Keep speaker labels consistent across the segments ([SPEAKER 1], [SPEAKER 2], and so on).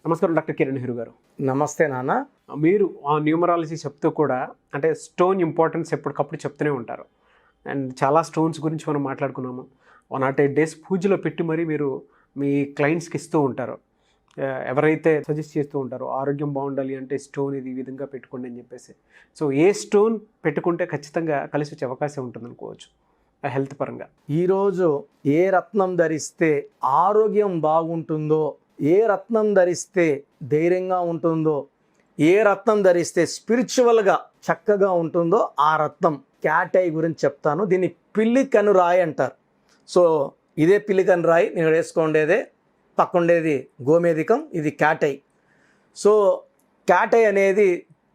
[SPEAKER 1] నమస్కారం డాక్టర్ కిరణ్ నెహ్రూ గారు.
[SPEAKER 2] నమస్తే నాన్న.
[SPEAKER 1] మీరు ఆ న్యూమరాలజీ చెప్తూ కూడా అంటే స్టోన్ ఇంపార్టెన్స్ ఎప్పటికప్పుడు చెప్తూనే ఉంటారు. అండ్ చాలా స్టోన్స్ గురించి మనం మాట్లాడుకున్నాము. 108 days పూజలో పెట్టి మరి మీరు మీ క్లయింట్స్కి ఇస్తూ ఉంటారు. ఎవరైతే సజెస్ట్ చేస్తూ ఉంటారో ఆరోగ్యం బాగుండాలి అంటే స్టోన్ ఇది ఈ విధంగా పెట్టుకోండి అని చెప్పేసి. సో ఏ స్టోన్ పెట్టుకుంటే ఖచ్చితంగా కలిసి వచ్చే అవకాశం ఉంటుంది అనుకోవచ్చు హెల్త్ పరంగా?
[SPEAKER 2] ఈరోజు ఏ రత్నం ధరిస్తే ఆరోగ్యం బాగుంటుందో, ఏ రత్నం ధరిస్తే ధైర్యంగా ఉంటుందో, ఏ రత్నం ధరిస్తే స్పిరిచువల్గా చక్కగా ఉంటుందో ఆ రత్నం క్యాటై గురించి చెప్తాను. దీన్ని పిల్లి కనురాయి అంటారు. సో ఇదే పిల్లి కనురాయి, నేను వేసుకోండేదే పక్కుండేది గోమేధికం, ఇది క్యాటై. సో క్యాటై అనేది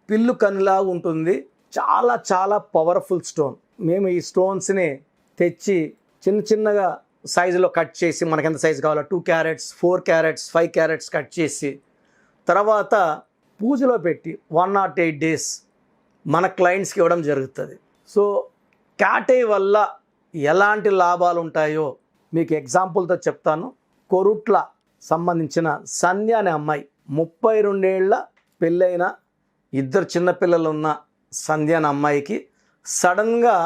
[SPEAKER 2] పిల్లు కనులా ఉంటుంది. చాలా చాలా పవర్ఫుల్ స్టోన్. మేము ఈ స్టోన్స్ని తెచ్చి చిన్న చిన్నగా సైజులో కట్ చేసి, మనకి ఎంత సైజు కావాలో 2 carats, 4 carats, 5 carats కట్ చేసి తర్వాత పూజలో పెట్టి 108 days మన క్లయింట్స్కి ఇవ్వడం జరుగుతుంది. సో క్యాటై వల్ల ఎలాంటి లాభాలు ఉంటాయో మీకు ఎగ్జాంపుల్తో చెప్తాను. కొరుట్ల సంబంధించిన సంధ్య అనే అమ్మాయి, 32 ఏళ్ల పెళ్ళైన 2 చిన్నపిల్లలు ఉన్న సంధ్య అనే అమ్మాయికి సడన్గా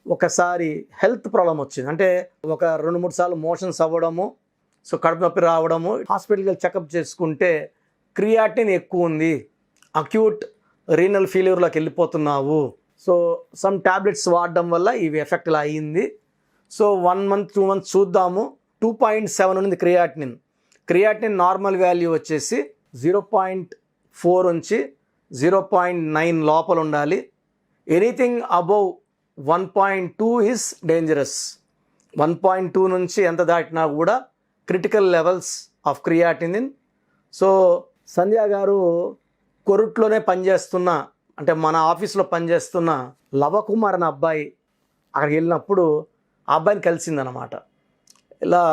[SPEAKER 2] ఒకసారి హెల్త్ ప్రాబ్లం వచ్చింది. అంటే ఒక 2-3 సార్లు మోషన్స్ అవ్వడము, సో కడుపు నొప్పి రావడము, హాస్పిటల్కి వెళ్ళి చెకప్ చేసుకుంటే క్రియాటిన్ ఎక్కువ ఉంది, అక్యూట్ రీనల్ ఫెయిల్యూర్లోకి వెళ్ళిపోతున్నావు, సో సమ్ టాబ్లెట్స్ వాడడం వల్ల ఇవి ఎఫెక్ట్ ఇలా అయ్యింది. సో 1 month 2 months చూద్దాము. 2.7 ఉంది క్రియాటిన్ నార్మల్ వాల్యూ వచ్చేసి 0.4 నుంచి 0.9 లోపల ఉండాలి. Anything above 1.2 is dangerous. 1.2 నుంచి ఎంత దాటినా కూడా critical levels of creatinine. So Sandhya గారు కొరుట్లోనే పనిచేస్తున్న, అంటే మన ఆఫీస్లో పనిచేస్తున్న లవకుమార్ అనే అబ్బాయి అక్కడికి వెళ్ళినప్పుడు ఆ అబ్బాయిని కలిసిందనమాట. ఇలా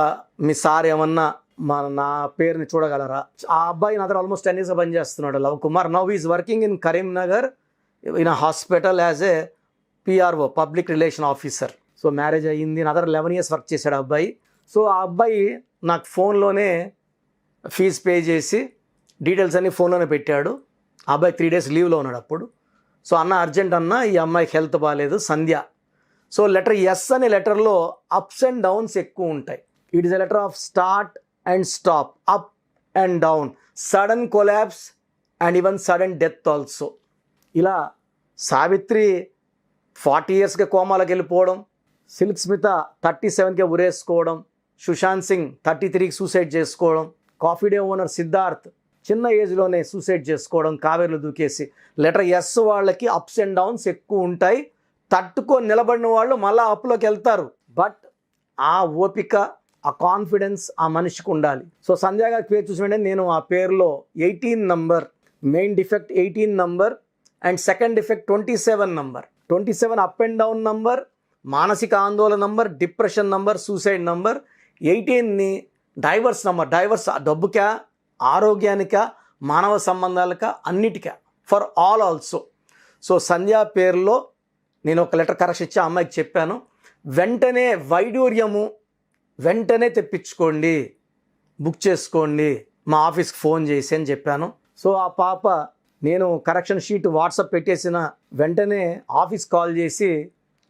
[SPEAKER 2] మీ సార్ ఏమన్నా నా పేరుని చూడగలరా? ఆ అబ్బాయి నా దగ్గర ఆల్మోస్ట్ 10 years పనిచేస్తున్నాడు, Lavakumar. Now is working in Karimnagar in a hospital as a PRO, public relation officer. So marriage అయ్యింది, నా దగ్గర 11 years వర్క్ చేశాడు ఆ అబ్బాయి. సో ఆ అబ్బాయి నాకు ఫోన్లోనే ఫీజు పే చేసి డీటెయిల్స్ అన్నీ ఫోన్లోనే పెట్టాడు. ఆ అబ్బాయి 3 days లీవ్లో ఉన్నాడు అప్పుడు. సో అన్న అర్జెంట్ అన్న, ఈ అమ్మాయికి హెల్త్ బాగాలేదు సంధ్య. సో లెటర్ ఎస్ అనే లెటర్లో అప్స్ అండ్ డౌన్స్ ఎక్కువ ఉంటాయి. It is a letter of start and stop, up and down, sudden collapse and even sudden death also. ఇలా సావిత్రి 40 yearsకే కోమాలకు వెళ్ళిపోవడం, సిల్క్ స్మిత 37కే ఉరేసుకోవడం, సుశాంత్ సింగ్ 33కి సూసైడ్ చేసుకోవడం, కాఫీ డే ఓనర్ సిద్ధార్థ్ చిన్న ఏజ్లోనే సూసైడ్ చేసుకోవడం, కావేరిలో దూకేసి. లెటర్ ఎస్ వాళ్ళకి అప్స్ అండ్ డౌన్స్ ఎక్కువ ఉంటాయి. తట్టుకొని నిలబడిన వాళ్ళు మళ్ళీ అప్లోకి వెళ్తారు. బట్ ఆ ఓపిక, ఆ కాన్ఫిడెన్స్ ఆ మనిషికి ఉండాలి. సో సంధ్య గారి పేరు చూసినట్టే నేను ఆ పేరులో 18 number, main defect 18 number and second defect 27 number. 27 up and down number, మానసిక ఆందోళన number, depression number, suicide number. 18ని డైవర్స్ నంబర్. డైవర్స్ డబ్బుకా, ఆరోగ్యానికా, మానవ సంబంధాలకా, అన్నిటికా, for all also. So Sandhya పేరులో నేను ఒక లెటర్ కరెక్షన్ ఇచ్చి ఆ అమ్మాయికి చెప్పాను, వెంటనే వైడూర్యము వెంటనే తెప్పించుకోండి, బుక్ చేసుకోండి, మా ఆఫీస్కి ఫోన్ చేసి అని చెప్పాను. సో ఆ పాప నేను కరెక్షన్ షీట్ వాట్సాప్ పెట్టేసిన వెంటనే ఆఫీస్ కాల్ చేసి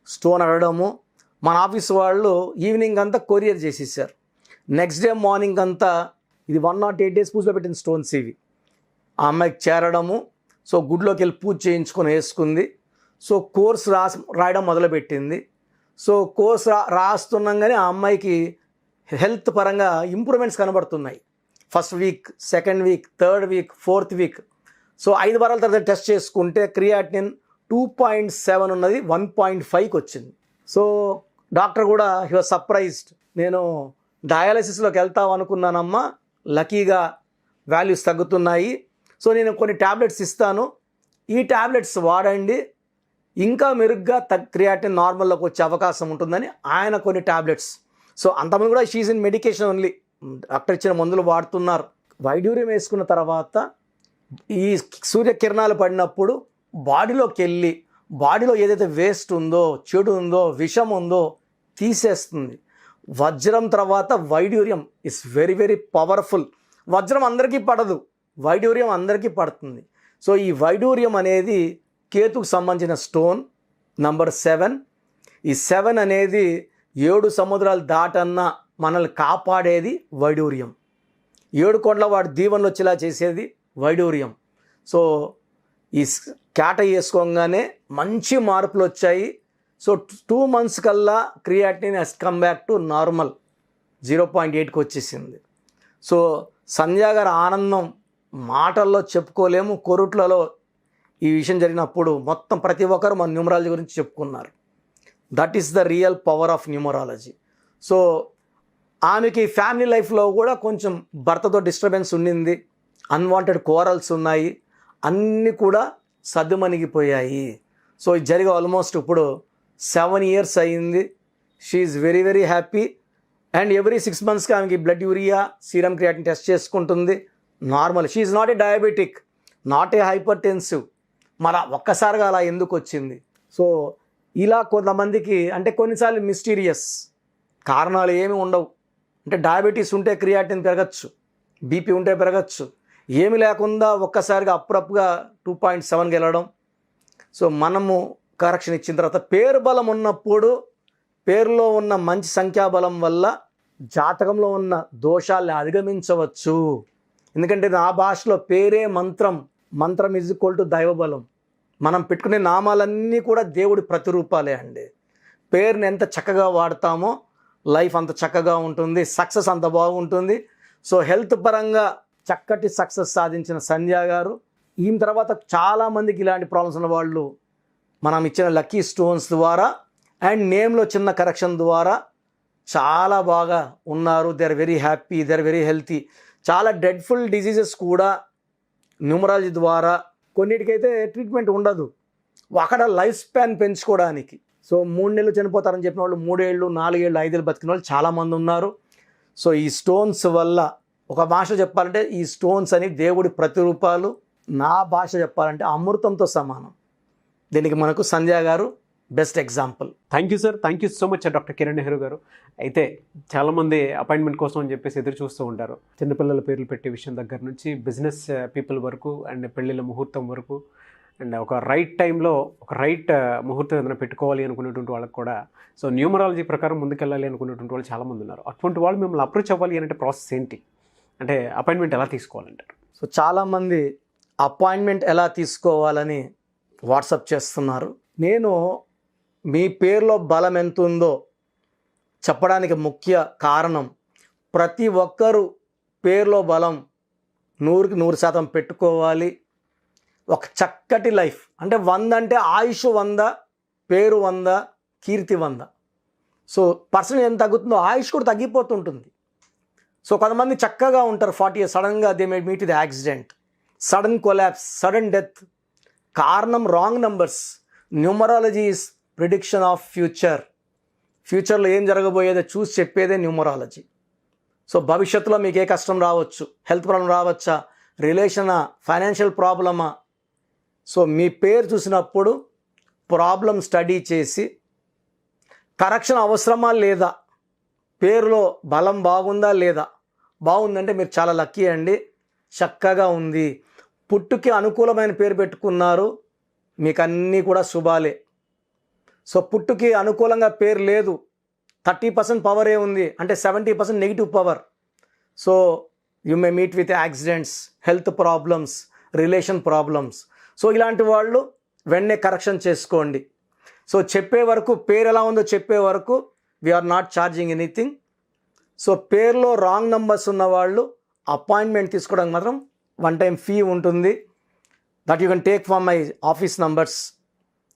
[SPEAKER 2] స్టోన్ అడగడము, మన ఆఫీస్ వాళ్ళు ఈవినింగ్ అంతా కొరియర్ చేసేసారు. నెక్స్ట్ డే మార్నింగ్ అంతా ఇది 108 days పూజలో పెట్టిన స్టోన్స్ ఇవి ఆ అమ్మాయికి చేరడము. సో గుడిలోకి వెళ్ళి పూజ చేయించుకొని వేసుకుంది. సో కోర్స్ రాయడం మొదలుపెట్టింది. సో కోర్స్ రాస్తుండగానే ఆ అమ్మాయికి హెల్త్ పరంగా ఇంప్రూవ్మెంట్స్ కనబడుతున్నాయి. First week, second week, third week, fourth week. So 5 వారాల తర్వాత టెస్ట్ చేసుకుంటే క్రియాటినిన్ 2.7 ఉన్నది 1.5కి వచ్చింది. సో డాక్టర్ కూడా హీ వాజ్ సర్ప్రైజ్డ్. నేను డయాలసిస్లోకి వెళ్తాం అనుకున్నానమ్మా, లక్కీగా వాల్యూస్ తగ్గుతున్నాయి. సో నేను కొన్ని ట్యాబ్లెట్స్ ఇస్తాను, ఈ ట్యాబ్లెట్స్ వాడండి, ఇంకా మెరుగ్గా క్రియాటిన్ నార్మల్లోకి వచ్చే అవకాశం ఉంటుందని ఆయన కొన్ని ట్యాబ్లెట్స్. సో అంతమంది కూడా she's in medication only, doctor ఇచ్చిన మందులు వాడుతున్నారు. వైడ్యూరియం వేసుకున్న తర్వాత ఈ సూర్యకిరణాలు పడినప్పుడు బాడీలోకి వెళ్ళి బాడీలో ఏదైతే వేస్ట్ ఉందో, చెడు ఉందో, విషం ఉందో తీసేస్తుంది. వజ్రం తర్వాత వైడ్యూరియం ఇస్ వెరీ వెరీ పవర్ఫుల్. వజ్రం అందరికీ పడదు, వైడూర్యం అందరికీ పడుతుంది. సో ఈ వైడూర్యం అనేది కేతుకు సంబంధించిన స్టోన్. నంబర్ 7. ఈ 7 అనేది 7 సముద్రాలు దాటన్నా మనల్ని కాపాడేది వైడూర్యం. 7 కొండల వాడు దీవెనలు వచ్చేలా చేసేది వైడూర్యం. సో ఈ క్యాట వేసుకోగానే మంచి మార్పులు వచ్చాయి. సో 2 months కల్లా creatinine has come back to normal 0.8కి వచ్చేసింది. సో సంధ్య గారి ఆనందం మాటల్లో చెప్పుకోలేము. కొరుట్లలో ఈ విషయం జరిగినప్పుడు మొత్తం ప్రతి ఒక్కరు మన న్యూమరాలజీ గురించి చెప్పుకున్నారు. That is the real power of numerology. So ఆమెకి ఫ్యామిలీ లైఫ్లో కూడా కొంచెం భర్తతో డిస్టర్బెన్స్ ఉండింది, అన్వాంటెడ్ కోరల్స్ ఉన్నాయి, అన్నీ కూడా సద్దుమణిగిపోయాయి. సో ఇది జరిగి ఆల్మోస్ట్ ఇప్పుడు 7 years అయ్యింది. She is very very happy. And every 6 monthsకి ఆమెకి blood urea serum creatine test చేసుకుంటుంది. Normal. She is not a diabetic, not a hypertensive. మరి ఒక్కసారిగా అలా ఎందుకు వచ్చింది? సో ఇలా కొంతమందికి అంటే కొన్నిసార్లు మిస్టీరియస్ కారణాలు ఏమి ఉండవు. అంటే డయాబెటీస్ ఉంటే క్రియాటిన్ పెరగచ్చు, బీపీ ఉంటే పెరగచ్చు, ఏమి లేకుండా ఒక్కసారిగా అప్పుడప్పుగా 2.7కి వెళ్ళడం. సో మనము కరెక్షన్ ఇచ్చిన తర్వాత పేరు బలం ఉన్నప్పుడు పేరులో ఉన్న మంచి సంఖ్యాబలం వల్ల జాతకంలో ఉన్న దోషాలను అధిగమించవచ్చు. ఎందుకంటే నా భాషలో పేరే మంత్రం, మంత్రం ఈజ్ ఈక్వల్ టు దైవబలం. మనం పెట్టుకునే నామాలన్నీ కూడా దేవుడి ప్రతిరూపాలే అండి. పేరుని ఎంత చక్కగా వాడతామో లైఫ్ అంత చక్కగా ఉంటుంది, సక్సెస్ అంత బాగుంటుంది. సో హెల్త్ పరంగా చక్కటి సక్సెస్ సాధించిన సంధ్య గారు. ఈమె తర్వాత చాలామందికి ఇలాంటి ప్రాబ్లమ్స్ ఉన్న వాళ్ళు మనం ఇచ్చిన లక్కీ స్టోన్స్ ద్వారా అండ్ నేమ్లో చిన్న కరెక్షన్ ద్వారా చాలా బాగా ఉన్నారు. They are very happy, they are very healthy. చాలా డెడ్ఫుల్ డిజీజెస్ కూడా న్యూమరాలజీ ద్వారా కొన్నిటికైతే ట్రీట్మెంట్ ఉండదు, అక్కడ లైఫ్ స్పాన్ పెంచుకోవడానికి. సో 3 నెలలు చనిపోతారని చెప్పిన వాళ్ళు 3 ఏళ్ళు 4 ఏళ్ళు 5 ఏళ్ళు బతికిన వాళ్ళు చాలామంది ఉన్నారు. సో ఈ స్టోన్స్ వల్ల ఒక భాష చెప్పాలంటే ఈ స్టోన్స్ అని దేవుడి ప్రతిరూపాలు. నా భాష చెప్పాలంటే అమృతంతో సమానం. దీనికి మనకు సంధ్య గారు best example.
[SPEAKER 1] Thank you sir, thank you so much doctor Kiran Nehru గారు. అయితే చాలామంది అపాయింట్మెంట్ కోసం అని చెప్పేసి ఎదురు చూస్తూ ఉంటారు. చిన్నపిల్లల పేర్లు పెట్టే విషయం దగ్గర నుంచి బిజినెస్ పీపుల్ వరకు అండ్ పెళ్ళిళ్ళ ముహూర్తం వరకు అండ్ ఒక రైట్ టైంలో ఒక రైట్ ముహూర్తం ఏదైనా పెట్టుకోవాలి అనుకునేటువంటి వాళ్ళకి కూడా సో న్యూమరాలజీ ప్రకారం ముందుకెళ్ళాలి అనుకునేటువంటి వాళ్ళు చాలామంది ఉన్నారు. అటువంటి వాళ్ళు మిమ్మల్ని అప్రోచ్ అవ్వాలి అంటే ప్రాసెస్ ఏంటి, అంటే అపాయింట్మెంట్ ఎలా తీసుకోవాలంటారు?
[SPEAKER 2] సో చాలామంది అపాయింట్మెంట్ ఎలా తీసుకోవాలని వాట్సాప్ చేస్తున్నారు. నేను మీ పేరులో బలం ఎంత ఉందో చెప్పడానికి ముఖ్య కారణం ప్రతి ఒక్కరూ పేరులో బలం 100కి 100% పెట్టుకోవాలి. ఒక చక్కటి లైఫ్ అంటే 100 అంటే ఆయుష్ 100, పేరు 100, కీర్తి 100. సో పర్సన్ ఎంత తగ్గుతుందో ఆయుష్ కూడా తగ్గిపోతుంటుంది. సో కొంతమంది చక్కగా ఉంటారు 40 years, సడన్గా దే మే మీట్ ఇది accident, sudden collapse, sudden death. కారణం wrong numbers. Numerology is prediction of future. ఫ్యూచర్లో ఏం జరగబోయేదో చూసి చెప్పేదే న్యూమరాలజీ. సో భవిష్యత్తులో మీకు ఏ కష్టం రావచ్చు, హెల్త్ ప్రాబ్లం రావచ్చా, రిలేషనా, ఫైనాన్షియల్ ప్రాబ్లమా. సో మీ పేరు చూసినప్పుడు ప్రాబ్లం స్టడీ చేసి కరెక్షన్ అవసరమా లేదా, పేరులో బలం బాగుందా లేదా, బాగుందంటే మీరు చాలా లక్కీ అండి, చక్కగా ఉంది. పుట్టుకి అనుకూలమైన పేరు పెట్టుకున్నారు, మీకు అన్నీ కూడా శుభాలే. సో పుట్టుకి అనుకూలంగా పేరు లేదు, 30% పవరే ఉంది అంటే 70% negative power. So you may meet with accidents, health problems, relation problems. So ఇలాంటి వాళ్ళు వెంటనే కరెక్షన్ చేసుకోండి. సో చెప్పే వరకు పేరు ఎలా ఉందో చెప్పే వరకు we are not charging anything. So పేరులో రాంగ్ నంబర్స్ ఉన్న వాళ్ళు అపాయింట్మెంట్ తీసుకోవడానికి మాత్రం 1 time ఫీ ఉంటుంది. That you can take from my office numbers.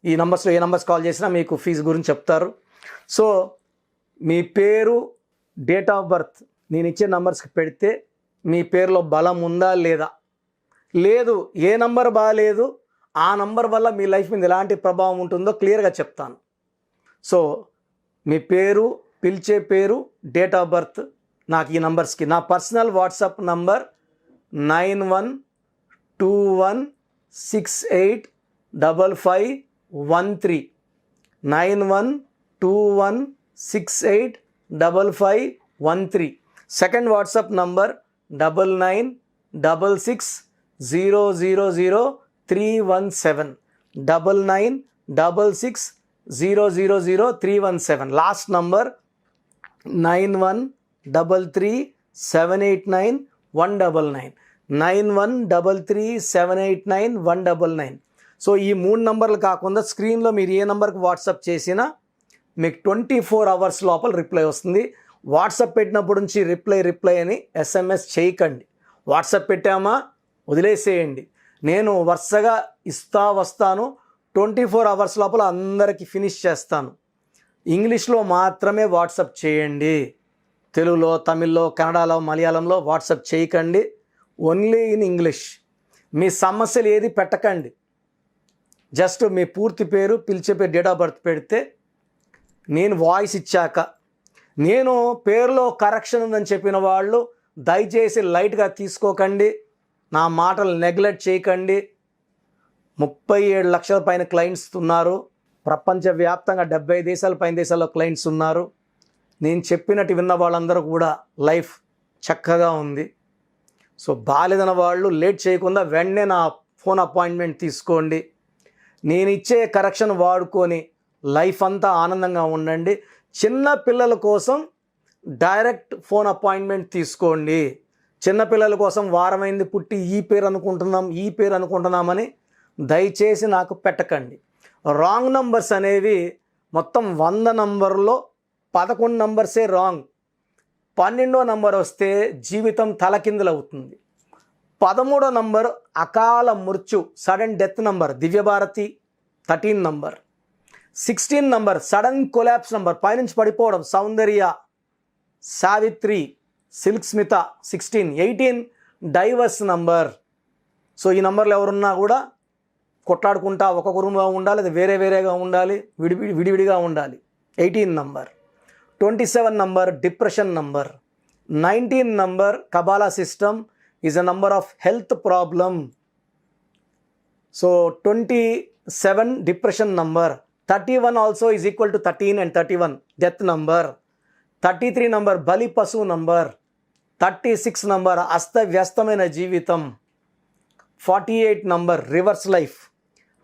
[SPEAKER 2] ఈ నంబర్స్లో ఏ నంబర్స్ కాల్ చేసినా మీకు ఫీజు గురించి చెప్తారు. సో మీ పేరు, డేట్ ఆఫ్ బర్త్ నేను ఇచ్చే నంబర్స్కి పెడితే మీ పేరులో బలం ఉందా లేదా, లేదు ఏ నంబర్ బాగాలేదు ఆ నంబర్ వల్ల మీ లైఫ్ మీద ఎలాంటి ప్రభావం ఉంటుందో క్లియర్గా చెప్తాను. సో మీ పేరు, పిలిచే పేరు, డేట్ ఆఫ్ బర్త్ నాకు ఈ నంబర్స్కి. నా personal WhatsApp number 9121685513 9121685513. Second WhatsApp number 9966 9966000317 9966000317. Last number 9133789199 9133789199. So ఈ 3 నంబర్లు కాకుండా స్క్రీన్లో మీరు ఏ నంబర్కి వాట్సాప్ చేసినా మీకు 24 అవర్స్ లోపల రిప్లై వస్తుంది. వాట్సాప్ పెట్టినప్పటి నుంచి రిప్లై అని SMS చేయకండి. వాట్సాప్ పెట్టామా వదిలేసేయండి. నేను వరుసగా వస్తాను. 24 అవర్స్ లోపల అందరికీ ఫినిష్ చేస్తాను. ఇంగ్లీష్లో మాత్రమే వాట్సాప్ చేయండి. తెలుగులో, తమిళ్లో, కన్నడలో, మలయాళంలో వాట్సాప్ చేయకండి. Only in English. మీ సమస్యలు ఏది పెట్టకండి. జస్ట్ మీ పూర్తి పేరు, పిలిచే పేరు, డేట్ ఆఫ్ బర్త్ పెడితే నేను వాయిస్ ఇచ్చాక, నేను పేరులో కరెక్షన్ ఉందని చెప్పిన వాళ్ళు దయచేసి లైట్గా తీసుకోకండి. నా మాటలు నెగ్లెక్ట్ చేయకండి. 37 లక్షల పైన క్లయింట్స్ ఉన్నారు. ప్రపంచవ్యాప్తంగా 70 దేశాల పైన దేశాల్లో క్లయింట్స్ ఉన్నారు. నేను చెప్పినట్టు విన్న వాళ్ళందరూ కూడా లైఫ్ చక్కగా ఉంది. సో బాలేదన్న వాళ్ళు లేట్ చేయకుండా వెంటనే నా ఫోన్ అపాయింట్మెంట్ తీసుకోండి. నేను ఇచ్చే కరెక్షన్ వాడుకొని లైఫ్ అంతా ఆనందంగా ఉండండి. చిన్న పిల్లల కోసం డైరెక్ట్ ఫోన్ అపాయింట్మెంట్ తీసుకోండి. చిన్నపిల్లల కోసం వారమైంది పుట్టి ఈ పేరు అనుకుంటున్నామని దయచేసి నాకు పెట్టకండి. రాంగ్ నంబర్స్ అనేవి మొత్తం 100 నంబర్లో 11 నంబర్సే రాంగ్. 12వ నంబర్ వస్తే జీవితం తలకిందులవుతుంది. 13వ నంబర్ అకాల మృత్యు, sudden death number, Divya Bharti 13 number. 16 number sudden collapse number, పైనుంచి పడిపోవడం, Soundarya, Savitri, Silk Smitha 16. 18 divorce number. So ఈ నంబర్లు ఎవరున్నా కూడా కొట్లాడుకుంటా ఒక్కొక్క రూమ్గా ఉండాలి, అది వేరేగా ఉండాలి, విడివిడిగా ఉండాలి. 18 number. 27 number depression number. 19 number Kabbalah system is a number of health problem. So 27 depression number. 31 also is equal to 13 and 31 death number. 33 number బలి పశువు నంబర్. 36 నంబర్ అస్తవ్యస్తమైన జీవితం. 48 నంబర్ రివర్స్ లైఫ్.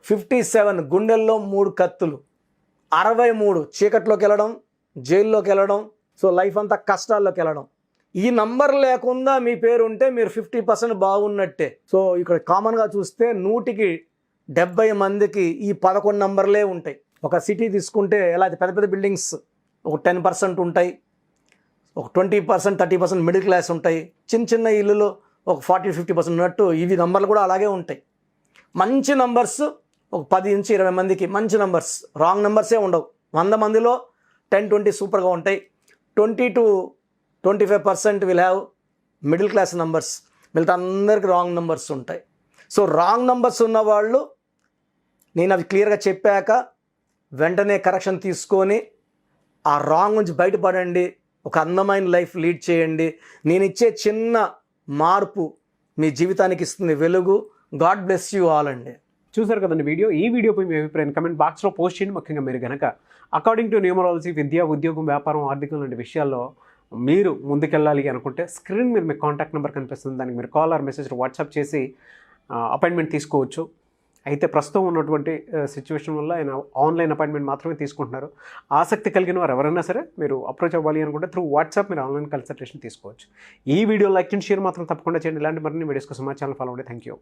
[SPEAKER 2] 57 గుండెల్లో 3 కత్తులు. 63 చీకట్లోకి వెళ్ళడం, జైల్లోకి వెళ్ళడం, సో లైఫ్ అంతా కష్టాల్లోకి వెళ్ళడం. ఈ నంబర్ లేకుండా మీ పేరు ఉంటే మీరు 50% బాగున్నట్టే. సో ఇక్కడ కామన్గా చూస్తే 100కి 70 మందికి ఈ 11 నంబర్లే ఉంటాయి. ఒక సిటీ తీసుకుంటే ఎలా పెద్ద పెద్ద బిల్డింగ్స్ ఒక 10% ఉంటాయి, ఒక 20% 30% మిడిల్ క్లాస్ ఉంటాయి. చిన్న ఇల్లులో ఒక 40-50% ఉన్నట్టు ఇవి నంబర్లు కూడా అలాగే ఉంటాయి. మంచి నంబర్స్ ఒక 10 నుంచి 20 మందికి మంచి నంబర్స్. రాంగ్ నంబర్సే ఉండవు. 100 మందిలో 10-20 సూపర్గా ఉంటాయి. 20-25% will have middle class numbers. మిగతా అందరికి రాంగ్ నంబర్స్ ఉంటాయి. సో రాంగ్ నంబర్స్ ఉన్నవాళ్ళు నేను అవి క్లియర్గా చెప్పాక వెంటనే కరెక్షన్ తీసుకొని ఆ రాంగ్ నుంచి బయటపడండి. ఒక అందమైన లైఫ్ లీడ్ చేయండి. నేను ఇచ్చే చిన్న మార్పు మీ జీవితానికి ఇస్తుంది వెలుగు. గాడ్ బ్లెస్ యూ ఆల్ అండి.
[SPEAKER 1] చూసారు కదండి వీడియో. ఈ వీడియోపై మీ అభిప్రాయం కమెంట్ బాక్స్లో పోస్ట్ చేయండి. ముఖ్యంగా మీరు కనుక అకార్డింగ్ టు న్యూమరాలజీ విద్య, ఉద్యోగం, వ్యాపారం, ఆర్థికం లాంటి విషయాల్లో మీరు ముందుకెళ్ళాలి అనుకుంటే స్క్రీన్ మీద మీకు కాంటాక్ట్ నెంబర్ కనిపిస్తుంది. దానికి మీరు కాల్ ఆర్ మెసేజ్ వాట్సాప్ చేసి అపాయింట్మెంట్ తీసుకోవచ్చు. అయితే ప్రస్తుతం ఉన్నటువంటి సిచ్యువేషన్ వల్ల ఆయన ఆన్లైన్ అపాయింట్మెంట్ మాత్రమే తీసుకుంటున్నారు. ఆసక్తి కలిగిన వారు ఎవరైనా సరే మీరు అప్రోచ్ అవ్వాలి అనుకుంటే త్రూ వాట్సాప్ మీరు ఆన్లైన్ కన్సల్టేషన్ తీసుకోవచ్చు. ఈ వీడియో లైక్ అండ్ షేర్ మాత్రం తప్పకుండా చేయండి. ఇలాంటి మరిన్ని వీడియోస్ కోసం మా ఛానల్ ఫాలో అవ్వండి. Thank you.